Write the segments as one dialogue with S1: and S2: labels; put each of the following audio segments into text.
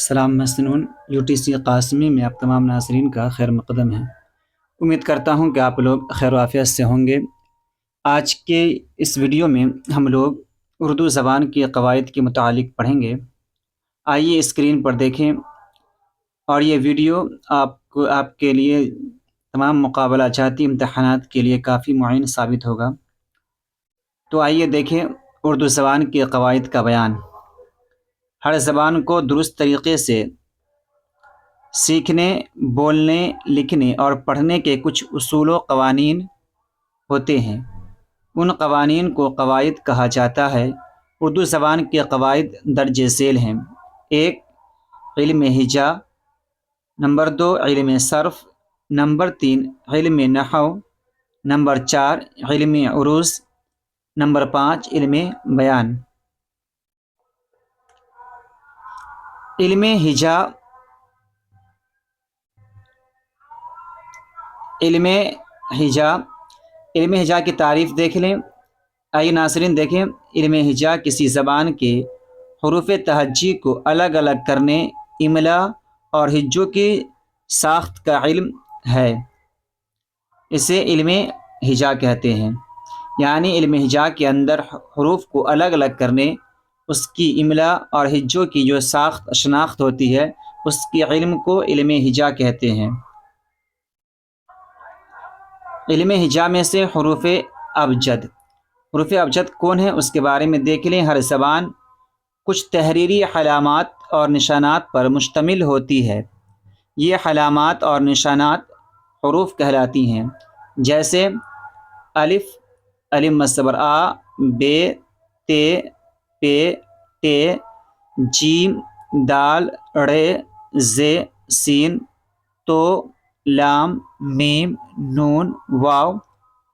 S1: السلام مسنون UTC قاسمی میں آپ تمام ناظرین کا خیر مقدم ہے۔ امید کرتا ہوں کہ آپ لوگ خیر و عافیت سے ہوں گے۔ آج کے اس ویڈیو میں ہم لوگ اردو زبان کے قواعد کے متعلق پڑھیں گے۔ آئیے اسکرین پر دیکھیں، اور یہ ویڈیو آپ کے لیے تمام مقابلہ جاتی امتحانات کے لیے کافی معین ثابت ہوگا۔ تو آئیے دیکھیں اردو زبان کے قواعد کا بیان۔ ہر زبان کو درست طریقے سے سیکھنے، بولنے، لکھنے اور پڑھنے کے کچھ اصول و قوانین ہوتے ہیں۔ ان قوانین کو قواعد کہا جاتا ہے۔ اردو زبان کے قواعد درج ذیل ہیں: 1. علم ہجا، نمبر 2. علم صرف، نمبر 3. علم نحو، نمبر 4. علم عروض، نمبر 5. علم بیان۔ علم ہجا علم ہجا کی تعریف دیکھ لیں۔ آئیے ناظرین دیکھیں، علم ہجا کسی زبان کے حروف تہجی کو الگ الگ کرنے، املا اور ہجوں کی ساخت کا علم ہے۔ اسے علم ہجا کہتے ہیں، یعنی علم ہجا کے اندر حروف کو الگ الگ کرنے، اس کی املا اور ہجوں کی جو شناخت ہوتی ہے، اس کے علم کو علم ہجا کہتے ہیں۔ علم ہجا میں سے حروف ابجد کون ہیں اس کے بارے میں دیکھ لیں۔ ہر زبان کچھ تحریری علامات اور نشانات پر مشتمل ہوتی ہے۔ یہ علامات اور نشانات حروف کہلاتی ہیں، جیسے الف، الف مصبر آ، بے، تے، پے، ٹے، جیم، دال، ڑے، زے، سین، تو، لام، میم، نون، واو،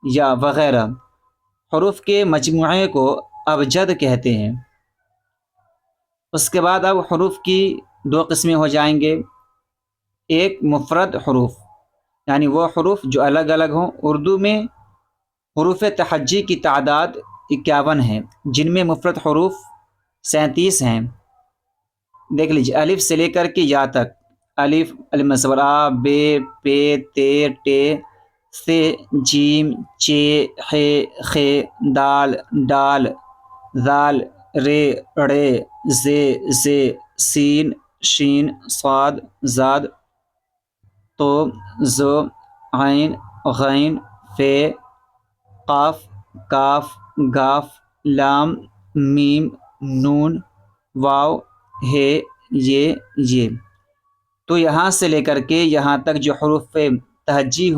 S1: یا وغیرہ۔ حروف کے مجموعے کو ابجد کہتے ہیں۔ اس کے بعد اب حروف کی دو قسمیں ہو جائیں گے۔ ایک مفرد حروف، یعنی وہ حروف جو الگ الگ ہوں۔ اردو میں حروف تہجی کی تعداد 51 ہے، جن میں مفرد حروف 37 ہیں۔ دیکھ لیجیے، الف سے لے کر کے یا تک: الف، الف مصبر آ، بے، پے، تے، ٹے، ث، جیم، چے، حے، خے، دال، ڈال، ذال، رے، ڑے، زے، زے، سین، شین، صاد، زاد، تو، زو، عین، غین، فے، قاف، کاف، گاف، لام، میم، نون، واو، ہے، یہ۔ تو یہاں سے لے کر کے یہاں تک جو حروف تہجی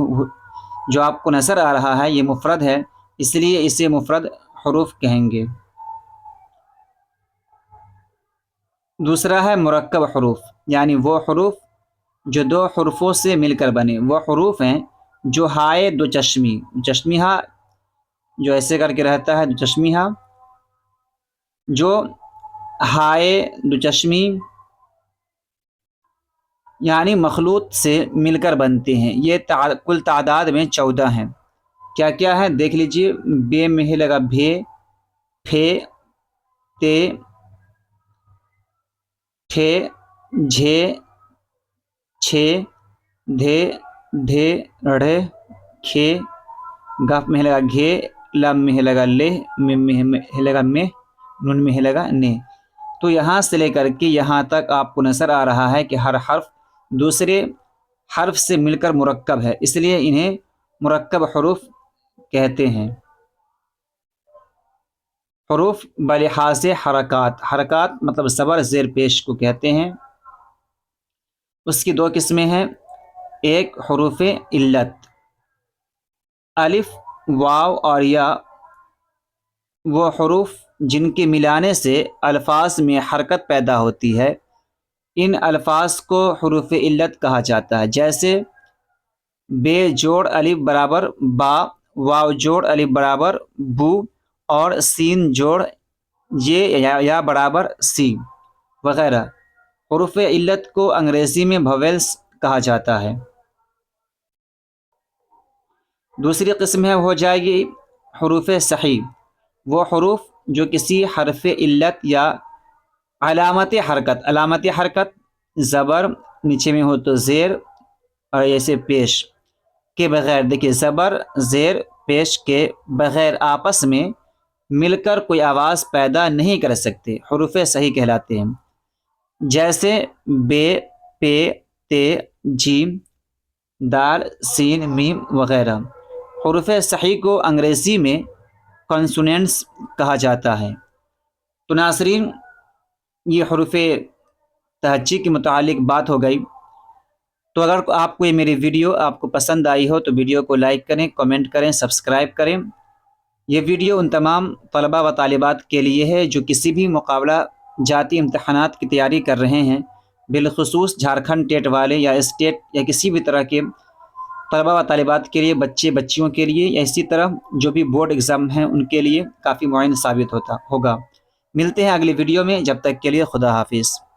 S1: جو آپ کو نظر آ رہا ہے، یہ مفرد ہے، اس لیے اسے مفرد حروف کہیں گے۔ دوسرا ہے مرکب حروف، یعنی وہ حروف جو دو حروفوں سے مل کر بنے۔ وہ حروف ہیں جو ہائے دو چشمی ہا جو ایسے کر کے رہتا ہے، دو چشمی ہا، جو ہائے دو چشمی یعنی مخلوط سے مل کر بنتے ہیں۔ یہ کل تعداد میں 14 ہیں۔ کیا کیا ہے دیکھ لیجئے: بے میں ہے لگا بھے، پھے، تے، ٹھے، جھے، چھے، دھے، ڈھے، ڑھے، کھے، گاف میں ہے لگا گھے، لام میں ہے لگا لے، میم میں ہے لگا میں، نون میں ہے لگا نے۔ تو یہاں سے لے کر کے یہاں تک آپ کو نظر آ رہا ہے کہ ہر حرف دوسرے حرف سے مل کر مرکب ہے، اس لیے انہیں مرکب حروف کہتے ہیں۔ حروف بلحاظ حرکات مطلب زبر زیر پیش کو کہتے ہیں۔ اس کی دو قسمیں ہیں: ایک حروف علت، الف، واو اور یا، وہ حروف جن کے ملانے سے الفاظ میں حرکت پیدا ہوتی ہے، ان الفاظ کو حروف علت کہا جاتا ہے۔ جیسے بے جوڑ الف برابر با، واو جوڑ الف برابر بو، اور سین جوڑ یہ یا برابر سی وغیرہ۔ حروف علت کو انگریزی میں وویلز کہا جاتا ہے۔ دوسری قسم ہو جائے گی حروف صحیح، وہ حروف جو کسی حرف علت یا علامت حرکت زبر نیچے میں ہو تو زیر اور ایسے پیش کے بغیر، دیکھیے زبر زیر پیش کے بغیر آپس میں مل کر کوئی آواز پیدا نہیں کر سکتے، حروف صحیح کہلاتے ہیں، جیسے بے، پے، تے، جیم، دال، سین، میم وغیرہ۔ حروف صحیح کو انگریزی میں کانسوننٹس کہا جاتا ہے۔ تو ناظرین، یہ حروف تہجی کے متعلق بات ہو گئی۔ تو اگر آپ کو یہ میری ویڈیو آپ کو پسند آئی ہو تو ویڈیو کو لائک کریں، کمنٹ کریں، سبسکرائب کریں۔ یہ ویڈیو ان تمام طلباء و طالبات کے لیے ہے جو کسی بھی مقابلہ جاتی امتحانات کی تیاری کر رہے ہیں، بالخصوص جھارکھنڈ ٹیٹ والے یا اسٹیٹ یا کسی بھی طرح کے طلباء و طالبات کے لیے، بچیوں کے لیے، یا اسی طرح جو بھی بورڈ ایگزام ہیں ان کے لیے کافی معین ثابت ہوگا۔ ملتے ہیں اگلی ویڈیو میں، جب تک کے لیے خدا حافظ۔